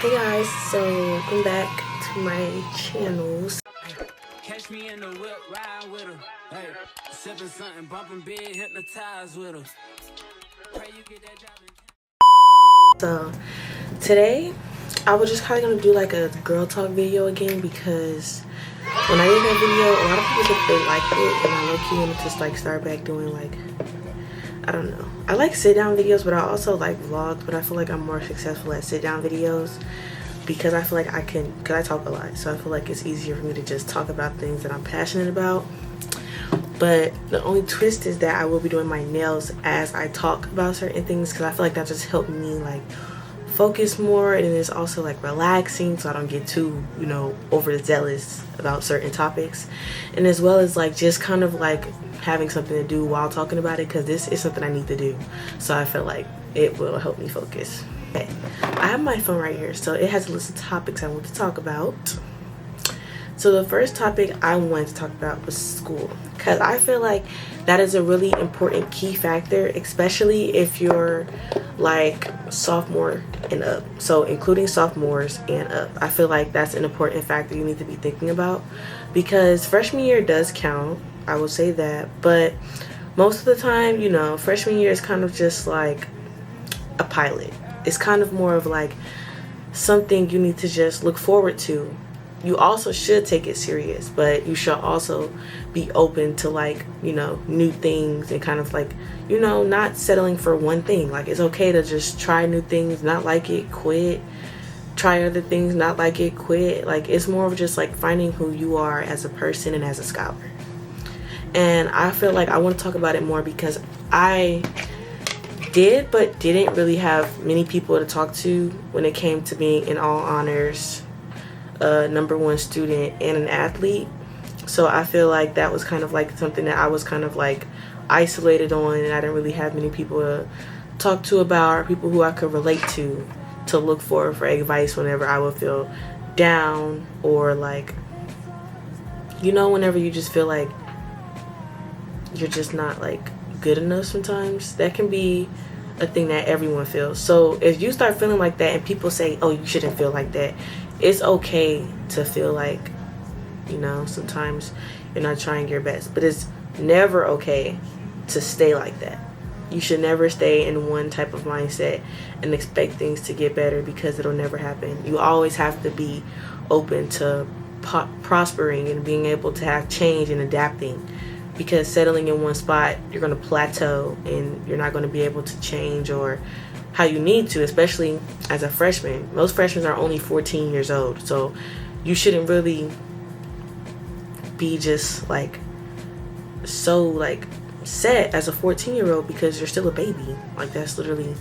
Hey guys, so welcome back to my channels. Catch me in the whip, ride with her. Hey, sipping something, bumping big, hypnotized with her. Pray you get that job in. So today I was just kind of gonna do like a girl talk video again because when I did that video, a lot of people said they liked it, and I low-key wanted to just like start back doing like, I don't know. I like sit down videos, but I also like vlogs, but I feel like I'm more successful at sit down videos because I feel like because I talk a lot, so I feel like it's easier for me to just talk about things that I'm passionate about. But the only twist is that I will be doing my nails as I talk about certain things because I feel like that just helped me like focus more, and it's also like relaxing so I don't get too, overzealous about certain topics, and as well as like just kind of like having something to do while talking about it because this is something I need to do, so I feel like it will help me focus. Okay, I have my phone right here, so it has a list of topics I want to talk about. So the first topic I wanted to talk about was school, because I feel like that is a really important key factor, especially if you're like sophomore and up. So including sophomores and up, I feel like that's an important factor you need to be thinking about, because freshman year does count, I will say that, but most of the time, freshman year is kind of just like a pilot. It's kind of more of like something you need to just look forward to. You also should take it serious, but you should also be open to like, new things, and kind of like, not settling for one thing. Like, it's okay to just try new things, not like it, quit, try other things, not like it, quit. Like, it's more of just like finding who you are as a person and as a scholar. And I feel like I want to talk about it more because I did but didn't really have many people to talk to when it came to being in all honors, #1 student and an athlete. So I feel like that was kind of like something that I was kind of like isolated on, and I didn't really have many people to talk to about, or people who I could relate to look for advice whenever I would feel down, or like, whenever you just feel like you're just not like good enough. Sometimes that can be a thing that everyone feels. So if you start feeling like that and people say, oh, you shouldn't feel like that, it's okay to feel like, sometimes you're not trying your best, but it's never okay to stay like that. You should never stay in one type of mindset and expect things to get better, because it'll never happen. You always have to be open to prospering and being able to have change and adapting, because settling in one spot, you're going to plateau and you're not going to be able to change or how you need to, especially as a freshman. Most freshmen are only 14 years old, so you shouldn't really be just like so like set as a 14-year-old because you're still a baby. Like, that's literally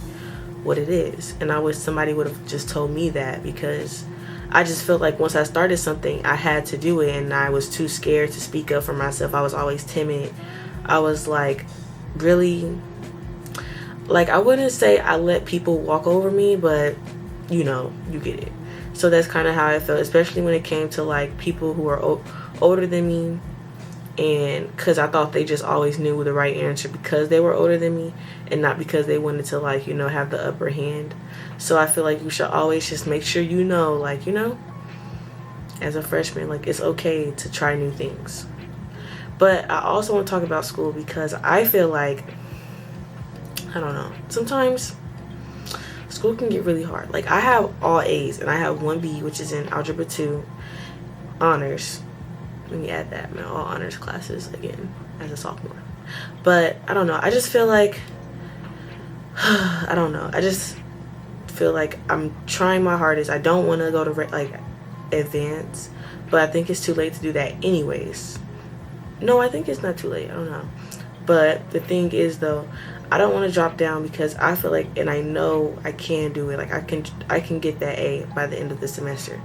what it is. And I wish somebody would have just told me that, because I just felt like once I started something, I had to do it, and I was too scared to speak up for myself. I was always timid. I was like, really, like, I wouldn't say I let people walk over me, but you get it. So that's kind of how I felt, especially when it came to like people who are older than me, and because I thought they just always knew the right answer because they were older than me, and not because they wanted to like, have the upper hand. So I feel like you should always just make sure as a freshman, like, it's okay to try new things. But I also want to talk about school because I feel like, I don't know, sometimes school can get really hard. Like, I have all A's and I have 1 B, which is in Algebra 2 honors. Let me add that, man, all honors classes again as a sophomore. But I don't know, I just feel like, I don't know, I just feel like I'm trying my hardest. I don't want to go to like advance, but I think it's too late to do that anyways. No, I think it's not too late, I don't know. But the thing is though, I don't want to drop down because I feel like, and I know I can do it, like I can get that A by the end of the semester,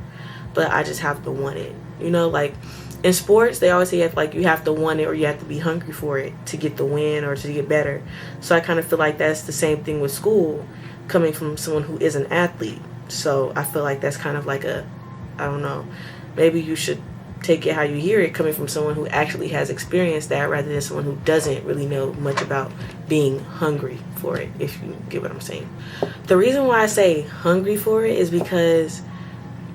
but I just have to want it. Like in sports, they always say like you have to want it, or you have to be hungry for it to get the win or to get better. So I kind of feel like that's the same thing with school, coming from someone who is an athlete. So I feel like that's kind of like I don't know, maybe you should take it how you hear it, coming from someone who actually has experienced that rather than someone who doesn't really know much about being hungry for it, if you get what I'm saying. The reason why I say hungry for it is because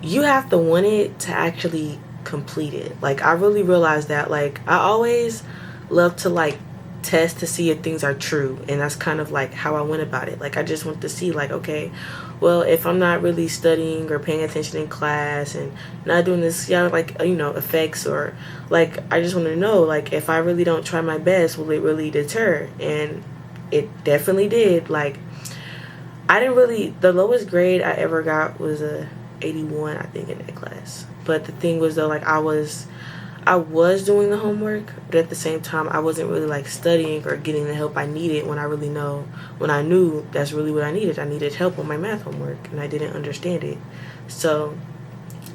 you have to want it to actually complete it. Like, I really realized that. Like, I always love to like test to see if things are true, and that's kind of like how I went about it. Like, I just want to see, like, okay, well, if I'm not really studying or paying attention in class and not doing this, like, effects, or like, I just want to know, like, if I really don't try my best, will it really deter? And it definitely did. Like, I didn't really, the lowest grade I ever got was a 81, I think, in that class. But the thing was, though, like, I was doing the homework, but at the same time, I wasn't really like studying or getting the help I needed when I knew that's really what I needed. I needed help on my math homework, and I didn't understand it. So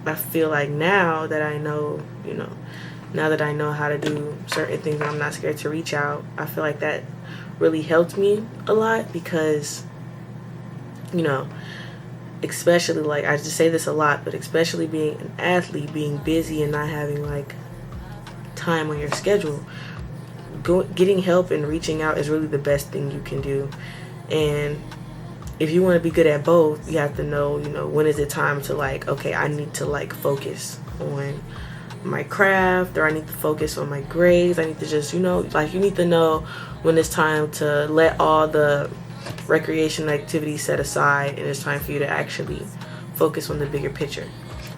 I feel like now that I know, now that I know how to do certain things, and I'm not scared to reach out, I feel like that really helped me a lot because, especially, like, I just say this a lot, but especially being an athlete, being busy and not having like time on your schedule, getting help and reaching out is really the best thing you can do. And if you want to be good at both, you have to know, when is it time to like, okay, I need to like focus on my craft, or I need to focus on my grades. I need to just, like, you need to know when it's time to let all the recreation activities set aside, and it's time for you to actually focus on the bigger picture.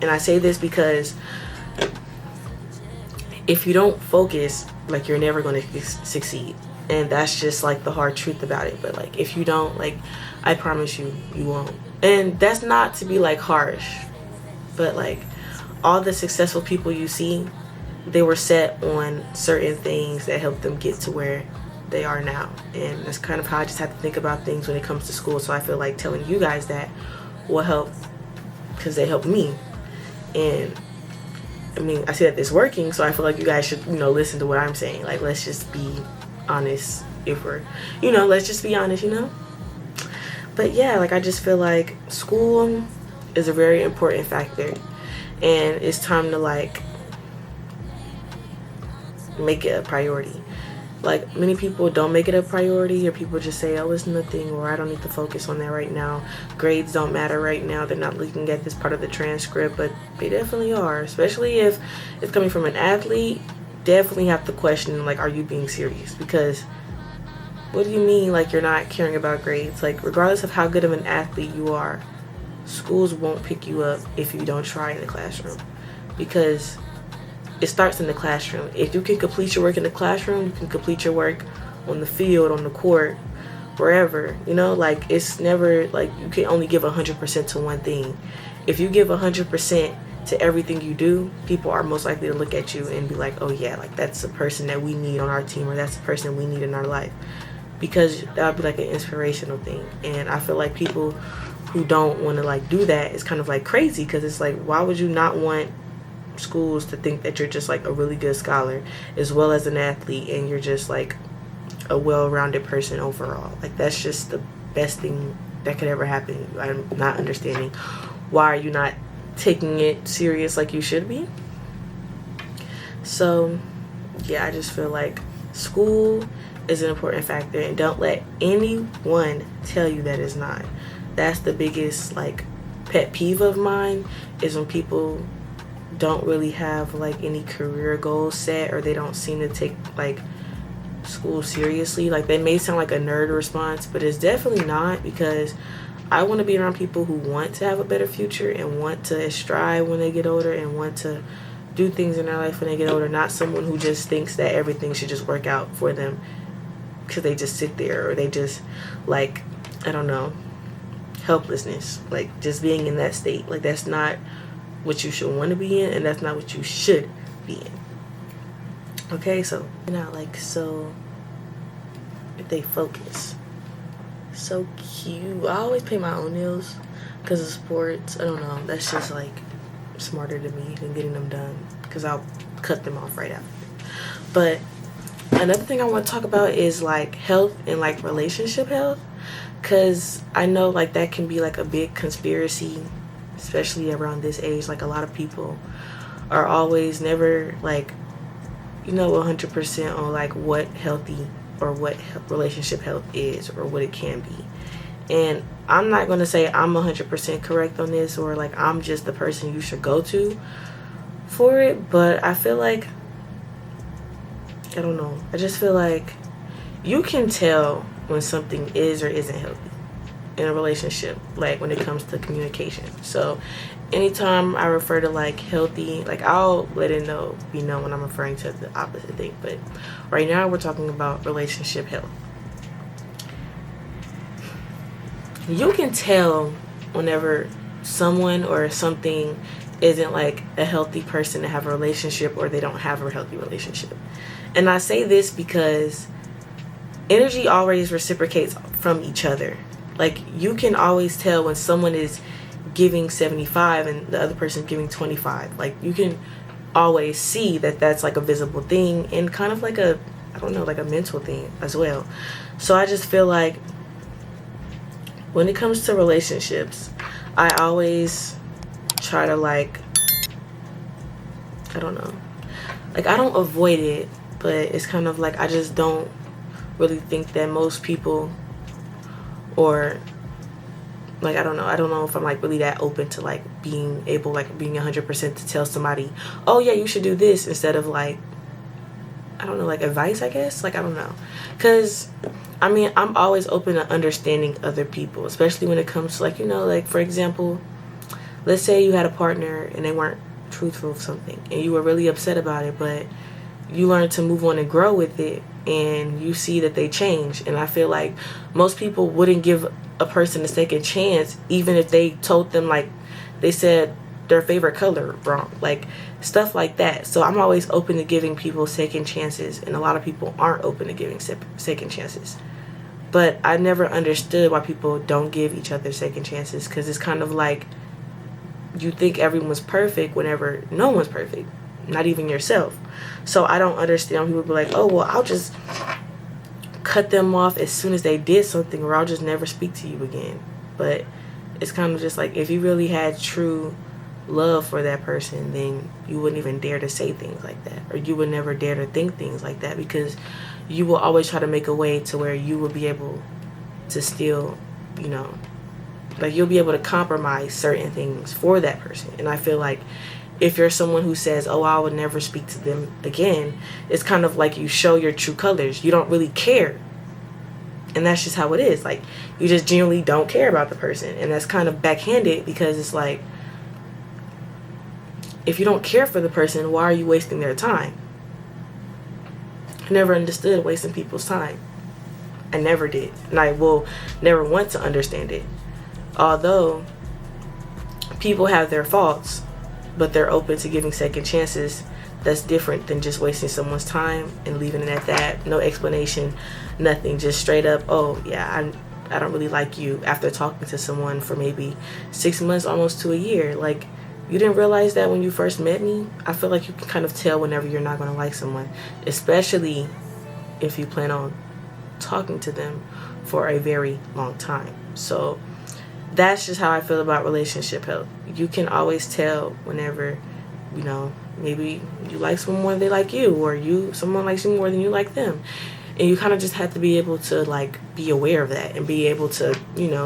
And I say this because if you don't focus, like, you're never going to succeed, and that's just like the hard truth about it. But like, if you don't, like, I promise you, you won't. And that's not to be like harsh, but like, all the successful people you see, they were set on certain things that helped them get to where they are now. And that's kind of how I just have to think about things when it comes to school. So I feel like telling you guys that will help, because they helped me. And I mean, I see that it's working, so I feel like you guys should, listen to what I'm saying. Like, let's just be honest. If we're, let's just be honest, But yeah, like, I just feel like school is a very important factor, and it's time to like make it a priority. Like, many people don't make it a priority, or people just say, oh, it's nothing, or I don't need to focus on that right now. Grades don't matter right now. They're not looking at this part of the transcript, but they definitely are. Especially if it's coming from an athlete, definitely have to question, like, are you being serious? Because what do you mean, like, you're not caring about grades? Like, regardless of how good of an athlete you are, schools won't pick you up if you don't try in the classroom, because it starts in the classroom. If you can complete your work in the classroom, you can complete your work on the field, on the court, wherever. Like, it's never like you can only give 100% to one thing. If you give 100% to everything you do, people are most likely to look at you and be like, oh yeah, like, that's a person that we need on our team, or that's a person we need in our life, because that would be like an inspirational thing. And I feel like people who don't want to like do that is kind of like crazy, because it's like, why would you not want schools to think that you're just like a really good scholar as well as an athlete, and you're just like a well-rounded person overall? Like, that's just the best thing that could ever happen. I'm not understanding why are you not taking it serious like you should be. So yeah, I just feel like school is an important factor, and don't let anyone tell you that it's not. That's the biggest like pet peeve of mine, is when people don't really have like any career goals set, or they don't seem to take like school seriously. Like, they may sound like a nerd response, but it's definitely not, because I want to be around people who want to have a better future and want to strive when they get older and want to do things in their life when they get older, not someone who just thinks that everything should just work out for them because they just sit there, or they just like, I don't know, helplessness, like just being in that state. Like, that's not what you should want to be in, and that's not what you should be in. Okay, so so if they focus, so cute. I always pay my own nails because of sports. I don't know, that's just like smarter to me than getting them done, because I'll cut them off right after. But another thing I want to talk about is like health and like relationship health, because I know like that can be like a big conspiracy, especially around this age. Like, a lot of people are always never like, 100% on like what healthy or what relationship health is or what it can be. And I'm not going to say I'm 100% correct on this, or like I'm just the person you should go to for it, but I feel like, I don't know, I just feel like you can tell when something is or isn't healthy in a relationship, like when it comes to communication. So anytime I refer to like healthy, like I'll let it be known when I'm referring to the opposite thing. But right now we're talking about relationship health. You can tell whenever someone or something isn't like a healthy person to have a relationship, or they don't have a healthy relationship. And I say this because energy always reciprocates from each other. Like you can always tell when someone is giving 75 and the other person giving 25. Like you can always see that that's like a visible thing, and kind of like a, I don't know, like a mental thing as well. So I just feel like when it comes to relationships, I always try to like, I don't know, like I don't avoid it, but it's kind of like I just don't really think that most people, or like I don't know if I'm like really that open to like being able, like being 100% to tell somebody, oh yeah, you should do this, instead of like, I don't know, like advice, I guess. Like I don't know, because I mean, I'm always open to understanding other people, especially when it comes to like, like for example, let's say you had a partner and they weren't truthful of something and you were really upset about it, but you learn to move on and grow with it, and you see that they change. And I feel like most people wouldn't give a person a second chance, even if they told them, like they said their favorite color wrong, like stuff like that. So I'm always open to giving people second chances, and a lot of people aren't open to giving second chances. But I never understood why people don't give each other second chances, because it's kind of like you think everyone's perfect whenever no one's perfect, not even yourself. So I don't understand when people be like, oh well, I'll just cut them off as soon as they did something, or I'll just never speak to you again. But it's kind of just like, if you really had true love for that person, then you wouldn't even dare to say things like that, or you would never dare to think things like that, because you will always try to make a way to where you will be able to still, like you'll be able to compromise certain things for that person. And I feel like if you're someone who says, oh, I would never speak to them again, it's kind of like you show your true colors. You don't really care. And that's just how it is. Like, you just genuinely don't care about the person. And that's kind of backhanded, because it's like, if you don't care for the person, why are you wasting their time? I never understood wasting people's time. I never did. And I will never want to understand it. Although people have their faults, but they're open to giving second chances, that's different than just wasting someone's time and leaving it at that. No explanation, nothing. Just straight up, oh yeah, I don't really like you, after talking to someone for maybe 6 months, almost to a year. Like, you didn't realize that when you first met me? I feel like you can kind of tell whenever you're not going to like someone, especially if you plan on talking to them for a very long time. So that's just how I feel about relationship health. You can always tell whenever, maybe you like someone more than they like you, or someone likes you more than you like them. And you kind of just have to be able to like be aware of that and be able to,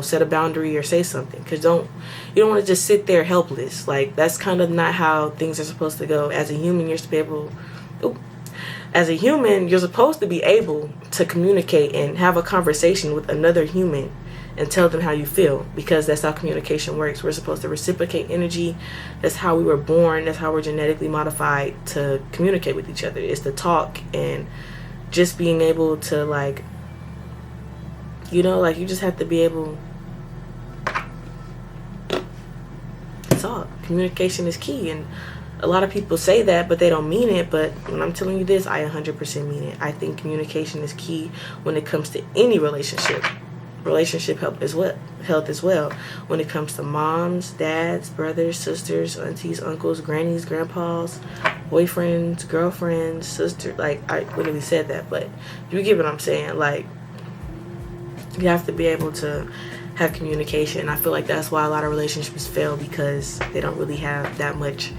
set a boundary or say something. Because you don't want to just sit there helpless. Like, that's kind of not how things are supposed to go. As a human, you're supposed to be able to communicate and have a conversation with another human and tell them how you feel, because that's how communication works. We're supposed to reciprocate energy. That's how we were born. That's how we're genetically modified to communicate with each other. It's to talk, and just being able to like, you just have to be able to talk. Communication is key, and a lot of people say that, but they don't mean it. But when I'm telling you this, I 100% mean it. I think communication is key when it comes to any relationship health as well. When it comes to moms, dads, brothers, sisters, aunties, uncles, grannies, grandpas, boyfriends, girlfriends, sisters. Like, I literally said that, but you get what I'm saying. Like, you have to be able to have communication. I feel like that's why a lot of relationships fail, because they don't really have that much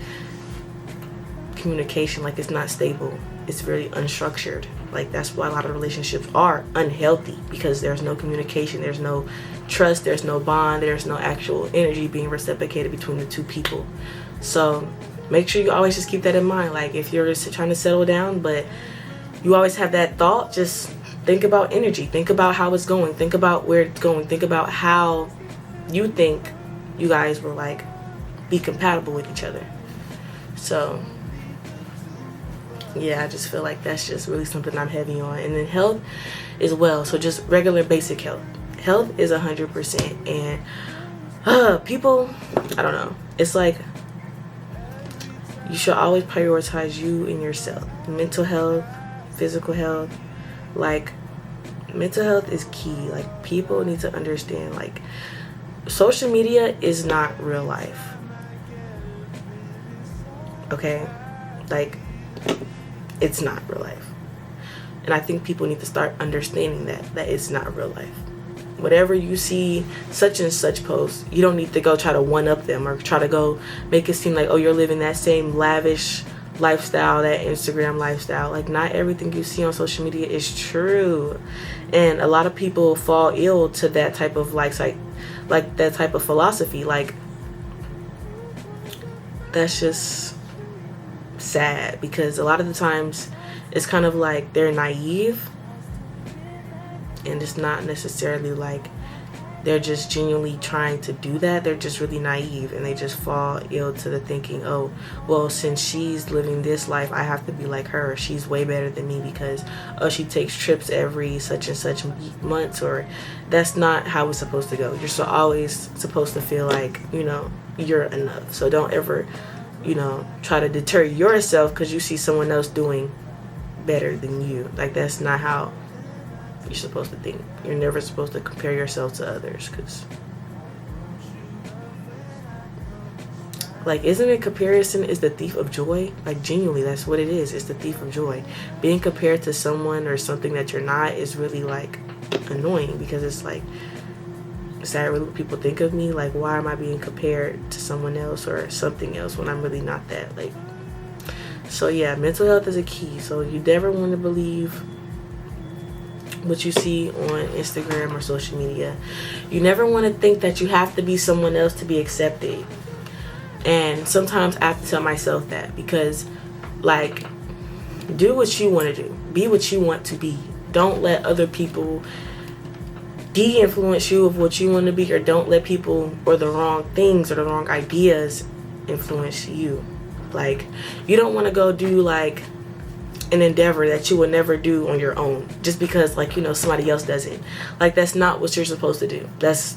communication, like it's not stable. It's very unstructured. Like that's why a lot of relationships are unhealthy, because there's no communication, there's no trust, there's no bond, there's no actual energy being reciprocated between the two people. So make sure you always just keep that in mind. Like if you're just trying to settle down, but you always have that thought, just think about energy, think about how it's going, think about where it's going, think about how you think you guys will like be compatible with each other. So yeah, I just feel like that's just really something I'm heavy on. And then health as well. So just regular basic health. Health is 100%. And people, I don't know. It's like you should always prioritize you and yourself. Mental health, physical health. Like mental health is key. Like people need to understand, like social media is not real life. Okay? Like it's not real life. And I think people need to start understanding that it's not real life. Whatever you see such and such post, you don't need to go try to one up them or try to go make it seem like, oh, you're living that same lavish lifestyle, that Instagram lifestyle. Like not everything you see on social media is true. And a lot of people fall ill to that type of like that type of philosophy. Like that's just sad, because a lot of the times it's kind of like they're naive, and it's not necessarily like they're just genuinely trying to do that. They're just really naive, and they just fall ill to the thinking, oh, well, since she's living this life, I have to be like her. She's way better than me because, oh, she takes trips every such and such months. Or that's not how it's supposed to go. You're so always supposed to feel like, you know, you're enough. So don't ever, you know, try to deter yourself because you see someone else doing better than you. Like that's not how you're supposed to think. You're never supposed to compare yourself to others, because like, isn't it comparison is the thief of joy? Like genuinely, that's what it is. It's the thief of joy. Being compared to someone or something that you're not is really like annoying, because it's like, is that really what people think of me? Like, why am I being compared to someone else or something else when I'm really not that? Like, so yeah, mental health is a key. So you never want to believe what you see on Instagram or social media. You never want to think that you have to be someone else to be accepted. And sometimes I have to tell myself that, because like, do what you want to do, be what you want to be. Don't let other people de-influence you of what you want to be, or don't let people or the wrong things or the wrong ideas influence you. Like, you don't want to go do like an endeavor that you would never do on your own just because, like, you know, somebody else does it. Like, that's not what you're supposed to do. That's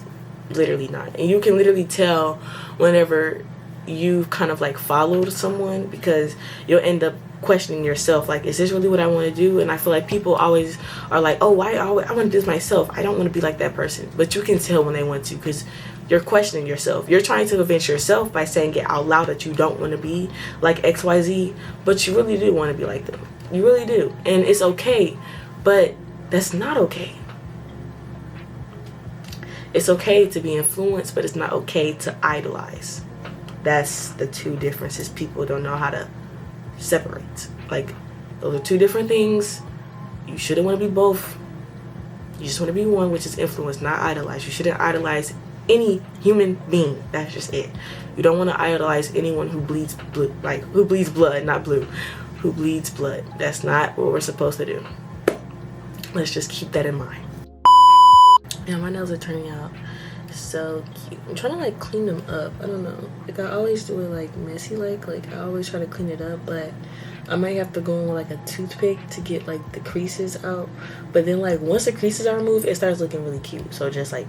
literally not. And you can literally tell whenever you kind of like followed someone, because you'll end up questioning yourself, like, is this really what I want to do? And I feel like people always are like, oh, I want to do this myself. I don't want to be like that person. But you can tell when they want to, because you're questioning yourself. You're trying to convince yourself by saying it out loud that you don't want to be like XYZ, but you really do want to be like them. You really do. And it's okay, but that's not okay. It's okay to be influenced, but it's not okay to idolize. That's the two differences people don't know how to separate. Like, those are two different things. You shouldn't want to be both. You just want to be one, which is influence, not idolize. You shouldn't idolize any human being. That's just it. You don't want to idolize anyone who bleeds blue, like who bleeds blood, not blue, who bleeds blood. That's not what we're supposed to do. Let's just keep that in mind. Yeah, my nails are turning out so cute. I'm trying to like clean them up. I don't know. Like, I always do it like messy, like I always try to clean it up, but I might have to go on like a toothpick to get like the creases out. But then like once the creases are removed, it starts looking really cute. So just like,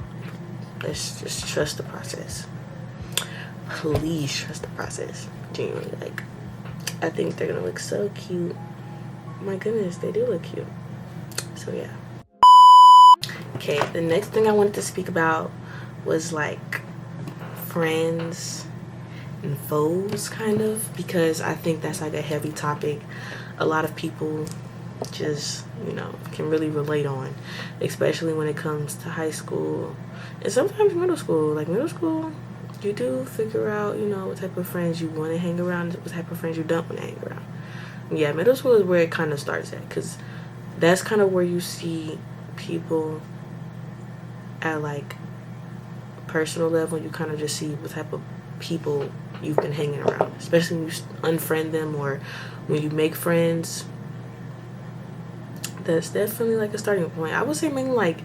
let's just trust the process. Please trust the process. Genuinely, like, I think they're gonna look so cute. My goodness, they do look cute. So yeah. Okay, the next thing I wanted to speak about was like friends and foes, kind of, because I think that's like a heavy topic a lot of people just, you know, can really relate on, especially when it comes to high school and sometimes middle school. Like middle school, you do figure out, you know, what type of friends you want to hang around, what type of friends you don't want to hang around. yeah, middle school is where it kind of starts at, because that's kind of where you see people at like personal level. You kind of just see what type of people you've been hanging around, especially when you unfriend them or when you make friends. That's definitely like a starting point. I would say maybe like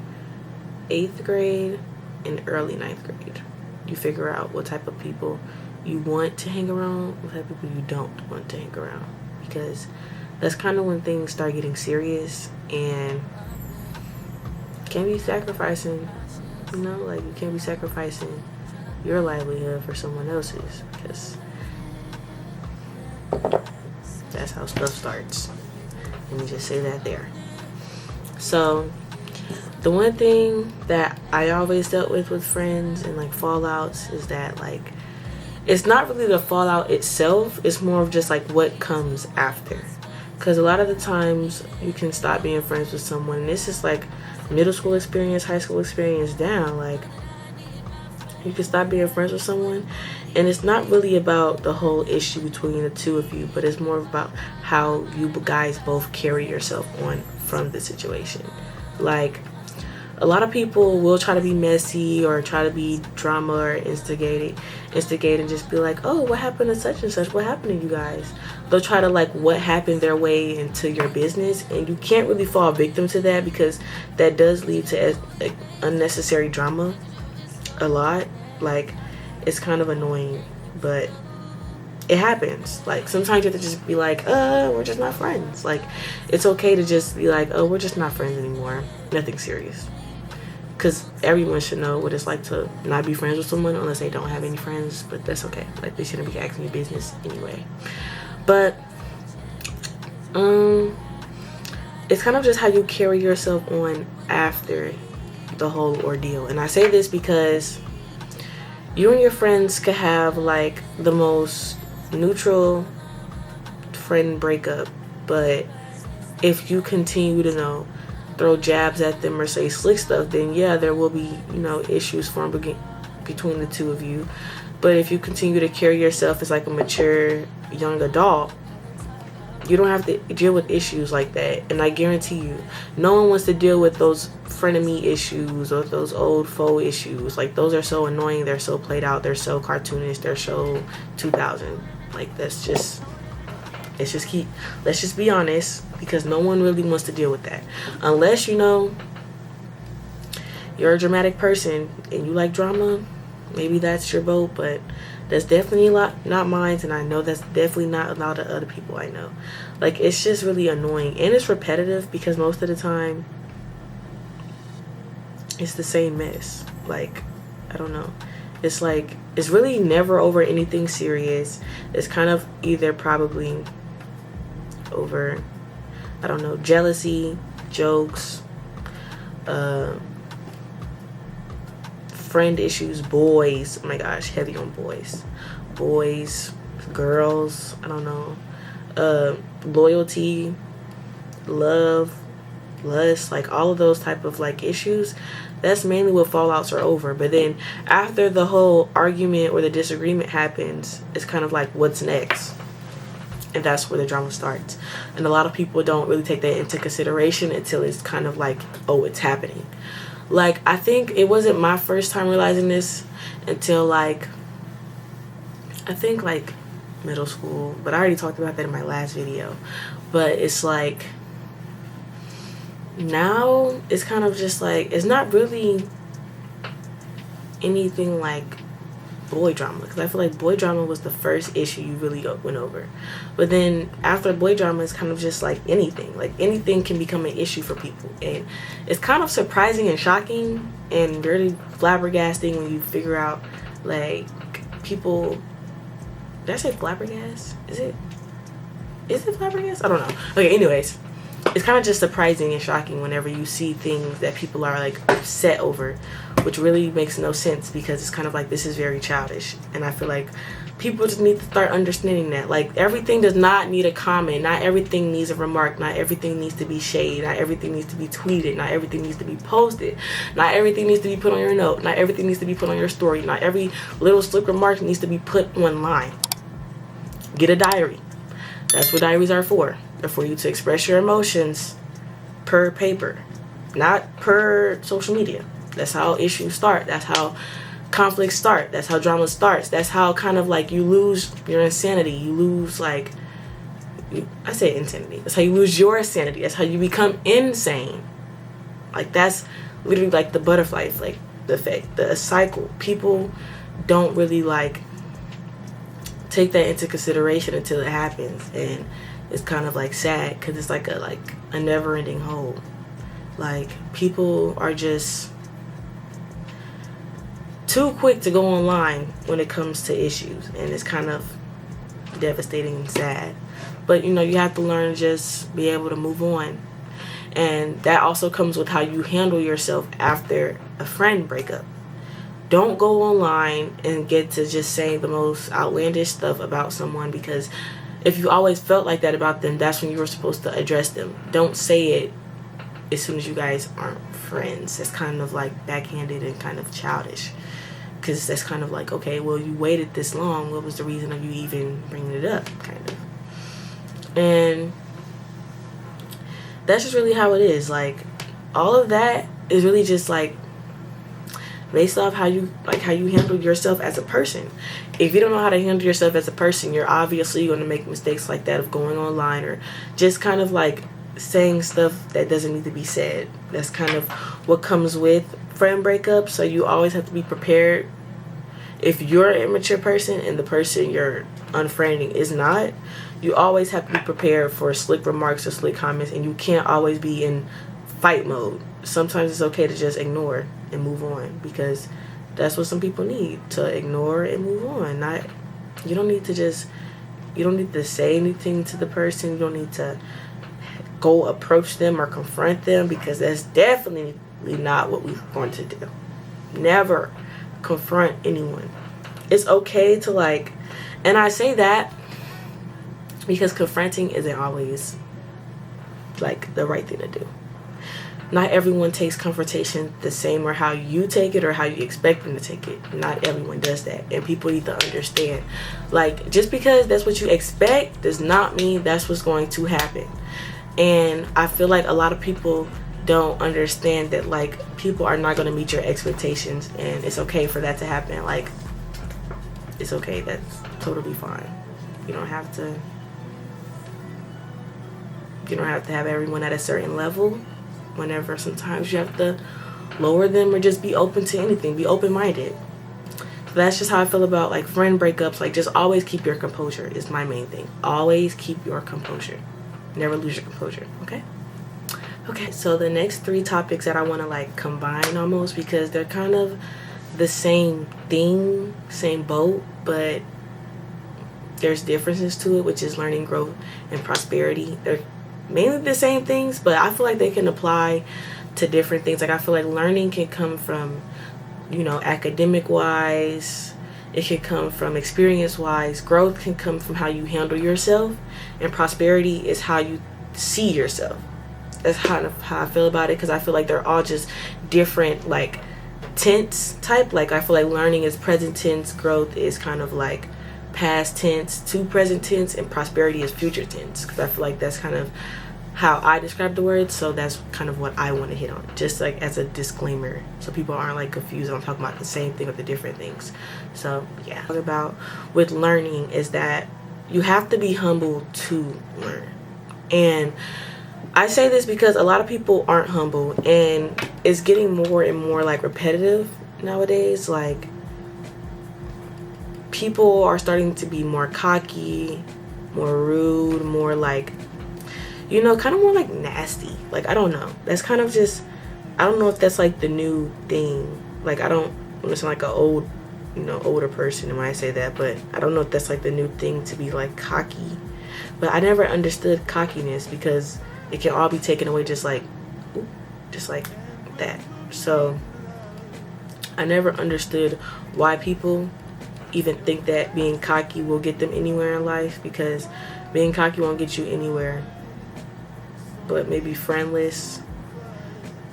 8th grade and early 9th grade. You figure out what type of people you want to hang around, what type of people you don't want to hang around, because that's kind of when things start getting serious and can be sacrificing, you know, like you can't be sacrificing your livelihood for someone else's, because that's how stuff starts. Let me just say that there. So the one thing that I always dealt with friends and like fallouts is that like it's not really the fallout itself, it's more of just like what comes after. Because a lot of the times you can stop being friends with someone, and this is like middle school experience, high school experience down, like you can stop being friends with someone and it's not really about the whole issue between the two of you, but it's more about how you guys both carry yourself on from the situation. Like a lot of people will try to be messy or try to be drama or instigate and just be like, oh, what happened to such and such? What happened to you guys? They'll try to like what happened their way into your business, and you can't really fall victim to that, because that does lead to unnecessary drama a lot. Like it's kind of annoying, but it happens. Like sometimes you have to just be like, we're just not friends. Like it's okay to just be like, oh, we're just not friends anymore, nothing serious. Because everyone should know what it's like to not be friends with someone unless they don't have any friends, but that's okay. Like they shouldn't be asking your business anyway. But it's kind of just how you carry yourself on after the whole ordeal. And I say this because you and your friends could have like the most neutral friend breakup, but if you continue to throw jabs at them or say slick stuff, then yeah, there will be issues formed between the two of you. But if you continue to carry yourself as like a mature young adult, you don't have to deal with issues like that. And I guarantee you, no one wants to deal with those frenemy issues or those old faux issues. Like those are so annoying, they're so played out, they're so cartoonish, they're so 2000. Like let's just be honest, because no one really wants to deal with that. Unless you're a dramatic person and you like drama, maybe that's your boat, but that's definitely not mine, and I know that's definitely not a lot of other people I know. Like it's just really annoying, and it's repetitive because most of the time it's the same mess. Like I don't know, it's like it's really never over anything serious. It's kind of either probably over, I don't know, jealousy, jokes, friend issues, boys. Oh my gosh, heavy on boys, girls. I don't know, loyalty, love, lust, like all of those type of like issues. That's mainly what fallouts are over. But then after the whole argument or the disagreement happens, it's kind of like what's next. And that's where the drama starts. And a lot of people don't really take that into consideration until it's kind of like, oh, it's happening. Like, I think it wasn't my first time realizing this until like, I think like middle school. But I already talked about that in my last video. But it's like, now it's kind of just like, it's not really anything like boy drama, because I feel like boy drama was the first issue you really went over. But then after boy drama, it's kind of just like anything can become an issue for people, and it's kind of surprising and shocking and really flabbergasting when you figure out like people. Did I say flabbergast? Is it flabbergast? I don't know. Okay, anyways, it's kind of just surprising and shocking whenever you see things that people are like upset over, which really makes no sense, because it's kind of like, this is very childish. And I feel like people just need to start understanding that like everything does not need a comment, not everything needs a remark, not everything needs to be shade, not everything needs to be tweeted, not everything needs to be posted, not everything needs to be put on your note, not everything needs to be put on your story, not every little slick remark needs to be put online. Get a diary. That's what diaries are for. They're for you to express your emotions per paper, not per social media. That's how issues start. That's how conflicts start. That's how drama starts. That's how kind of like you lose your insanity. You lose like, I say insanity. That's how you lose your sanity. That's how you become insane. Like that's literally like the butterfly effect, the effect, the cycle. People don't really like take that into consideration until it happens, and it's kind of like sad because it's like a never-ending hole. Like people are just too quick to go online when it comes to issues, and it's kind of devastating and sad. But you know, you have to learn to just be able to move on, and that also comes with how you handle yourself after a friend breakup. Don't go online and get to just saying the most outlandish stuff about someone, because if you always felt like that about them, that's when you were supposed to address them. Don't say it as soon as you guys aren't friends. It's kind of like backhanded and kind of childish, because that's kind of like, okay, well, you waited this long. What was the reason of you even bringing it up, kind of? And that's just really how it is. Like, all of that is really just like based off how you handle yourself as a person. If you don't know how to handle yourself as a person, you're obviously going to make mistakes like that of going online or just kind of like saying stuff that doesn't need to be said. That's kind of what comes with friend breakups. So you always have to be prepared. If you're an immature person and the person you're unfriending is not, you always have to be prepared for slick remarks or slick comments, and you can't always be in fight mode. Sometimes it's okay to just ignore and move on, because that's what some people need, to ignore and move on. You don't need to say anything to the person. You don't need to go approach them or confront them, because that's definitely not what we're going to do. Never confront anyone. It's okay to like, and I say that because confronting isn't always like the right thing to do. Not everyone takes confrontation the same, or how you take it or how you expect them to take it. Not everyone does that, and people need to understand, like, just because that's what you expect does not mean that's what's going to happen. And I feel like a lot of people don't understand that, like, people are not going to meet your expectations, and it's okay for that to happen. Like, it's okay. That's totally fine. You don't have to have everyone at a certain level. Whenever sometimes you have to lower them, or just be open to anything. Be open-minded. So that's just how I feel about like friend breakups. Like, just always keep your composure is my main thing. Always keep your composure. Never lose your composure. Okay, so the next 3 topics that I want to like combine almost, because they're kind of the same thing, same boat, but there's differences to it, which is learning, growth, and prosperity. They're mainly the same things, but I feel like they can apply to different things. Like, I feel like learning can come from, you know, academic wise. It can come from experience wise. Growth can come from how you handle yourself, and prosperity is how you see yourself. That's kind of how I feel about it, because I feel like they're all just different like tense type. Like, I feel like learning is present tense, growth is kind of like past tense to present tense, and prosperity is future tense, because I feel like that's kind of how I describe the word. So that's kind of what I want to hit on, just like as a disclaimer, so people aren't like confused. I'm talking about the same thing with the different things. So yeah, what about with learning is that you have to be humble to learn. And I say this because a lot of people aren't humble, and it's getting more and more like repetitive nowadays. Like, people are starting to be more cocky, more rude, more like, you know, kind of more like nasty. Like, I don't know. That's kind of just, I don't know if that's like the new thing. Like, I don't want to sound like an old, you know, older person when I say that, but I don't know if that's like the new thing to be like cocky. But I never understood cockiness, because it can all be taken away just like that. So I never understood why people even think that being cocky will get them anywhere in life, because being cocky won't get you anywhere. But maybe friendless,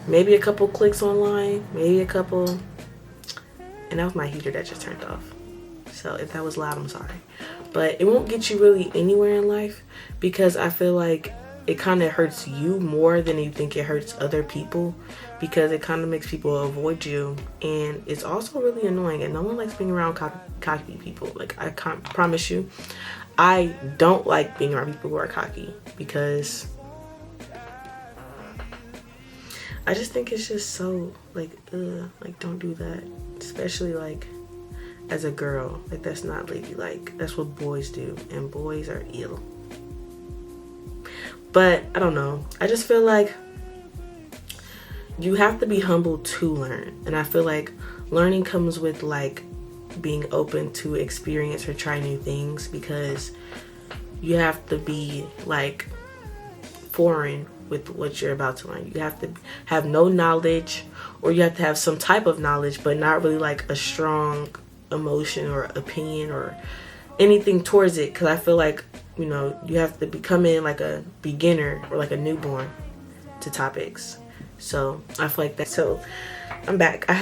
maybe a couple clicks online, maybe a couple. And that was my heater that just turned off. So if that was loud, I'm sorry. but it won't get you really anywhere in life, because I feel like it kind of hurts you more than you think it hurts other people, because it kind of makes people avoid you, and it's also really annoying, and no one likes being around cocky people. Like, I can't promise you, I don't like being around people who are cocky, because I just think it's just so like, like, don't do that, especially like as a girl. Like, that's not ladylike. That's what boys do, and boys are ill. But I don't know, I just feel like you have to be humble to learn, and I feel like learning comes with like being open to experience or try new things, because you have to be like foreign with what you're about to learn. You have to have no knowledge, or you have to have some type of knowledge but not really like a strong emotion or opinion or anything towards it, because I feel like, you know, you have to become in like a beginner or like a newborn to topics. So I feel like that. So I'm back. I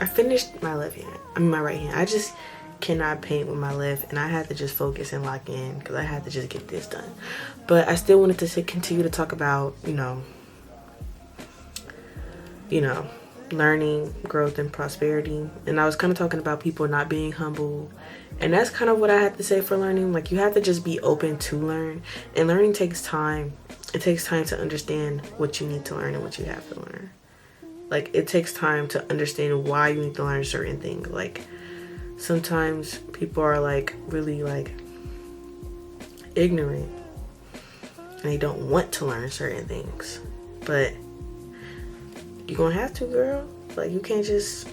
finished my left hand. I mean my right hand. I just cannot paint with my left, and I had to just focus and lock in because I had to just get this done. But I still wanted to continue to talk about, you know, learning, growth, and prosperity. And I was kind of talking about people not being humble, and that's kind of what I had to say for learning. Like, you have to just be open to learn, and learning takes time. It takes time to understand what you need to learn and what you have to learn. Like, it takes time to understand why you need to learn certain things. Like, sometimes people are like really like ignorant and they don't want to learn certain things, but you're gonna have to, girl. Like, you can't just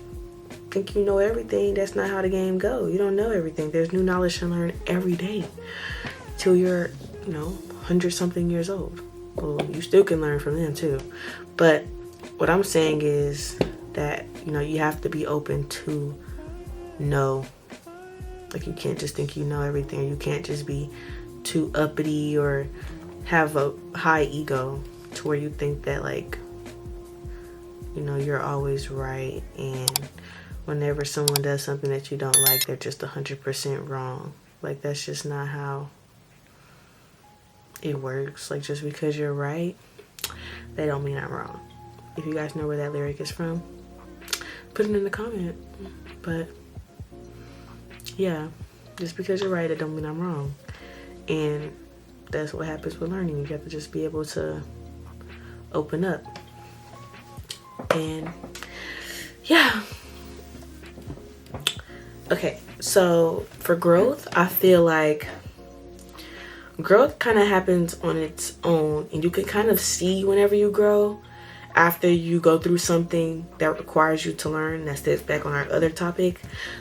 think you know everything. That's not how the game goes. You don't know everything. There's new knowledge to learn every day till you're, 100 something years old. Well, you still can learn from them too, but what I'm saying is that, you have to be open to know. Like, you can't just think you know everything. You can't just be too uppity or have a high ego to where you think that, like, you're always right, and whenever someone does something that you don't like, they're just 100% wrong. Like, that's just not how it works. Like, just because you're right, that don't mean I'm wrong. If you guys know where that lyric is from, put it in the comment. But yeah, just because you're right, it don't mean I'm wrong. And that's what happens with learning. You have to just be able to open up. And yeah. Okay, so for growth, I feel like growth kind of happens on its own, and you can kind of see whenever you grow after you go through something that requires you to learn. That steps back on our other topic.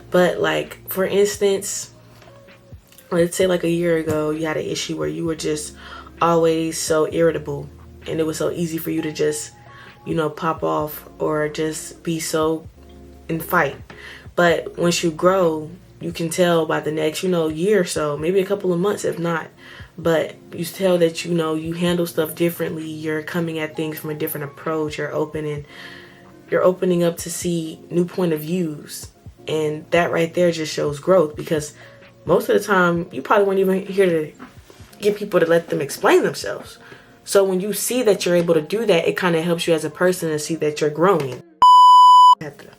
But like, for instance, let's say like a year ago, you had an issue where you were just always so irritable, and it was so easy for you to just, pop off or just be so in fight. But once you grow, you can tell by the next, year or so, maybe a couple of months, if not, but you tell that, you handle stuff differently. You're coming at things from a different approach. You're opening up to see new point of views. And that right there just shows growth, because most of the time you probably weren't even here to get people to let them explain themselves. So when you see that you're able to do that, it kind of helps you as a person to see that you're growing. I have to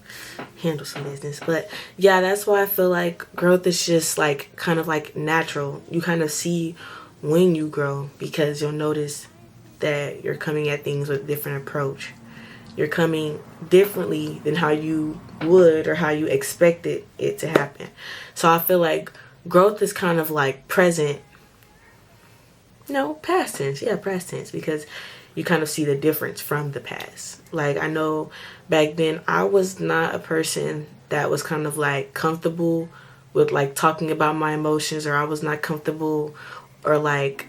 handle some business. But yeah, that's why I feel like growth is just like kind of like natural. You kind of see when you grow, because you'll notice that you're coming at things with a different approach. You're coming differently than how you would or how you expected it to happen. So I feel like growth is kind of like present. No, past tense. Yeah, past tense, because you kind of see the difference from the past. Like, I know back then I was not a person that was kind of like comfortable with like talking about my emotions, or I was not comfortable or like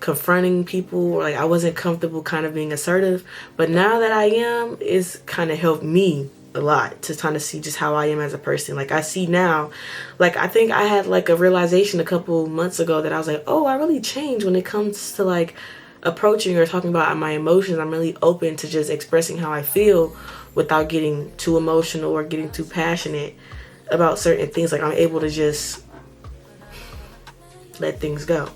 confronting people, or like I wasn't comfortable kind of being assertive. But now that I am, it's kind of helped me a lot to kind of see just how I am as a person. Like, I see now, like, I think I had like a realization a couple months ago that I was like, oh, I really changed when it comes to like approaching or talking about my emotions. I'm really open to just expressing how I feel without getting too emotional or getting too passionate about certain things. Like I'm able to just let things go.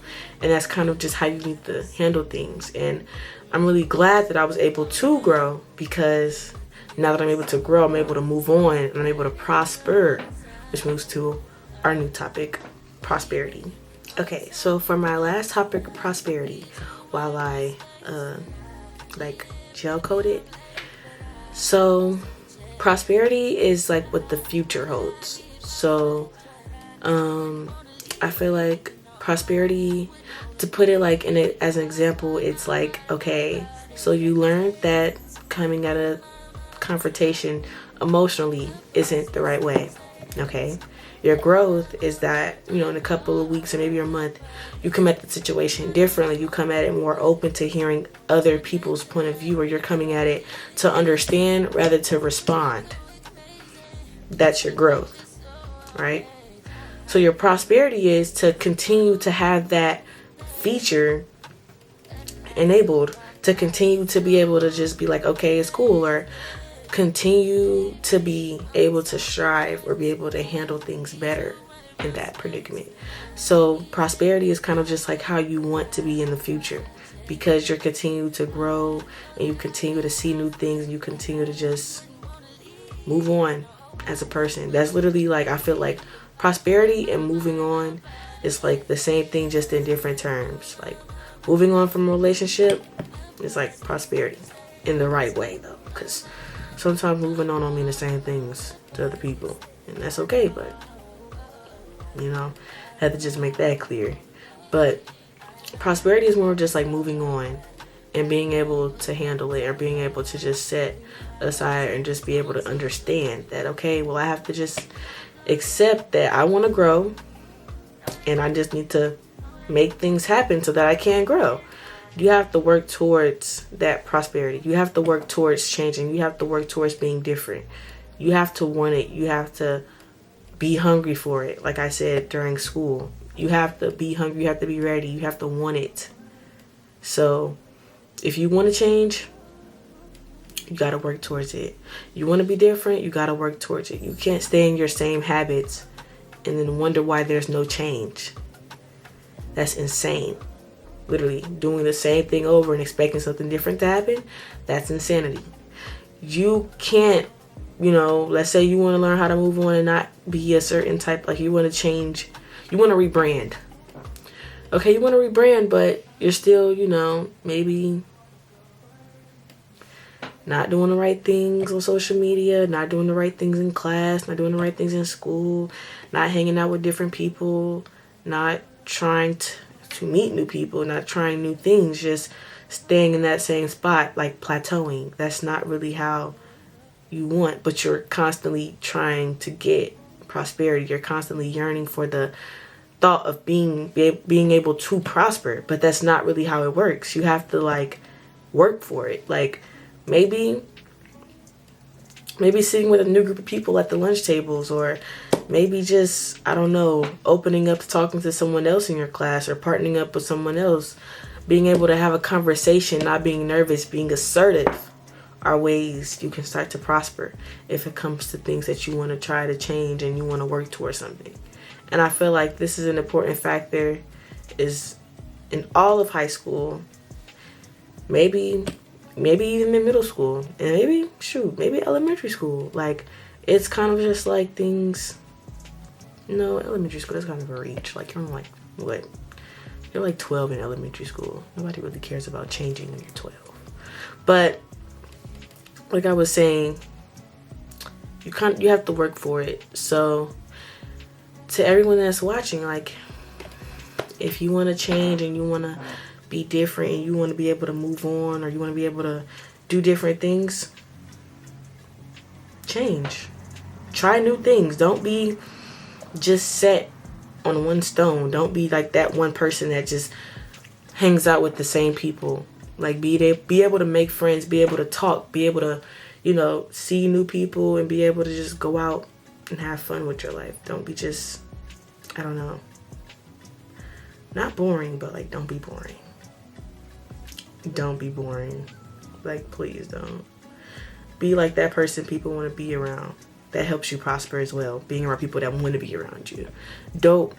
And that's kind of just how you need to handle things. And I'm really glad that I was able to grow, because now that I'm able to grow, I'm able to move on and I'm able to prosper, which moves to our new topic, prosperity. Okay, so for my last topic, prosperity, while I like gel coated. So prosperity is like what the future holds. So I feel like prosperity, to put it like in it as an example, it's like, okay, so you learned that coming at a confrontation emotionally isn't the right way. Okay, your growth is that, you know, in a couple of weeks or maybe a month, you come at the situation differently. You come at it more open to hearing other people's point of view, or you're coming at it to understand rather to respond. That's your growth, right? So your prosperity is to continue to have that feature enabled, to continue to be able to just be like, okay, it's cool, or continue to be able to strive or be able to handle things better in that predicament. So prosperity is kind of just like how you want to be in the future, because you're continuing to grow and you continue to see new things and you continue to just move on as a person. That's literally like, I feel like prosperity and moving on is like the same thing, just in different terms. Like moving on from a relationship is like prosperity in the right way though, because sometimes moving on don't mean the same things to other people, and that's okay, but you know, had to just make that clear. But prosperity is more just like moving on and being able to handle it, or being able to just set aside and just be able to understand that, okay, well, I have to just accept that I want to grow and I just need to make things happen so that I can grow. You have to work towards that prosperity. You have to work towards changing. You have to work towards being different. You have to want it. You have to be hungry for it. Like I said during school, you have to be hungry. You have to be ready. You have to want it. So if you want to change, you got to work towards it. You want to be different, you got to work towards it. You can't stay in your same habits and then wonder why there's no change. That's insane. Literally doing the same thing over and expecting something different to happen, that's insanity. You can't, you know, let's say you want to learn how to move on and not be a certain type, like you want to change, you want to rebrand. Okay, you want to rebrand, but you're still, you know, maybe not doing the right things on social media, not doing the right things in class, not doing the right things in school, not hanging out with different people, not trying to meet new people, not trying new things, just staying in that same spot, like plateauing. That's not really how you want, but you're constantly trying to get prosperity. You're constantly yearning for the thought of being able to prosper, but that's not really how it works. You have to like work for it. Like maybe sitting with a new group of people at the lunch tables, or maybe just, I don't know, opening up to talking to someone else in your class, or partnering up with someone else, being able to have a conversation, not being nervous, being assertive, are ways you can start to prosper if it comes to things that you want to try to change and you want to work towards something. And I feel like this is an important factor, is in all of high school, maybe even in middle school, and maybe elementary school. Like, it's kind of just like things, you know, elementary school, that's kind of a reach. Like, you're like, what? You're like 12 in elementary school. Nobody really cares about changing when you're 12. But like I was saying, you have to work for it. So to everyone that's watching, like, if you want to change and you want to be different and you want to be able to move on, or you want to be able to do different things, change. Try new things. Don't be just set on one stone. Don't be like that one person that just hangs out with the same people. Like, be able to make friends, be able to talk, be able to, you know, see new people, and be able to just go out and have fun with your life. Don't be just, I don't know, not boring, but like, don't be boring. Don't be boring. Like, please don't. Be like that person people want to be around. that helps you prosper as well. Being around people that want to be around you. Don't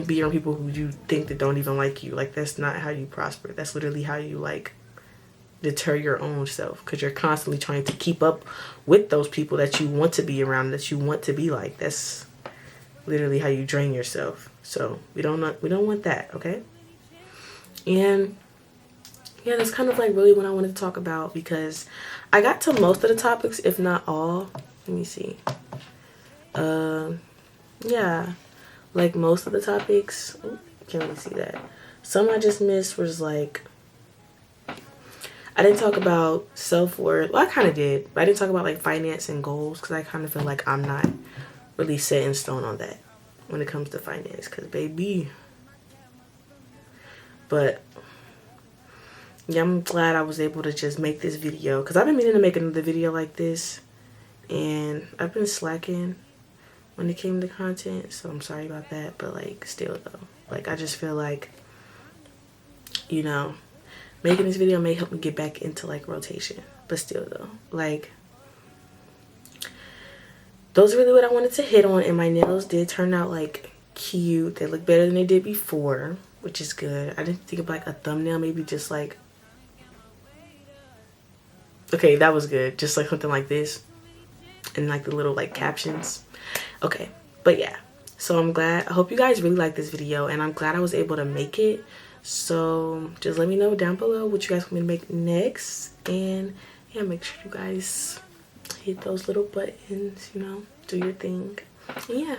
be around people who you think that don't even like you. Like, that's not how you prosper. That's literally how you, like, deter your own self, because you're constantly trying to keep up with those people that you want to be around, that you want to be like. That's literally how you drain yourself. So we don't want that, okay? And yeah, that's kind of like really what I wanted to talk about, because I got to most of the topics, if not all. Let me see. Yeah, like most of the topics. Ooh, can't really see that. Some I just missed was like, I didn't talk about self-worth. Well, I kind of did, but I didn't talk about like finance and goals, because I kind of feel like I'm not really set in stone on that when it comes to finance, because baby. But yeah, I'm glad I was able to just make this video, because I've been meaning to make another video like this, and I've been slacking when it came to content, so I'm sorry about that. But like, still though, like, I just feel like, you know, making this video may help me get back into like rotation. But still though, like, those are really what I wanted to hit on. And my nails did turn out like cute. They look better than they did before, which is good. I didn't think of like a thumbnail, maybe just like, okay, that was good, just like something like this, and like the little like captions. Okay, but yeah, so I'm glad. I hope you guys really like this video, and I'm glad I was able to make it. So just let me know down below what you guys want me to make next, and yeah, make sure you guys hit those little buttons, you know, do your thing. And yeah.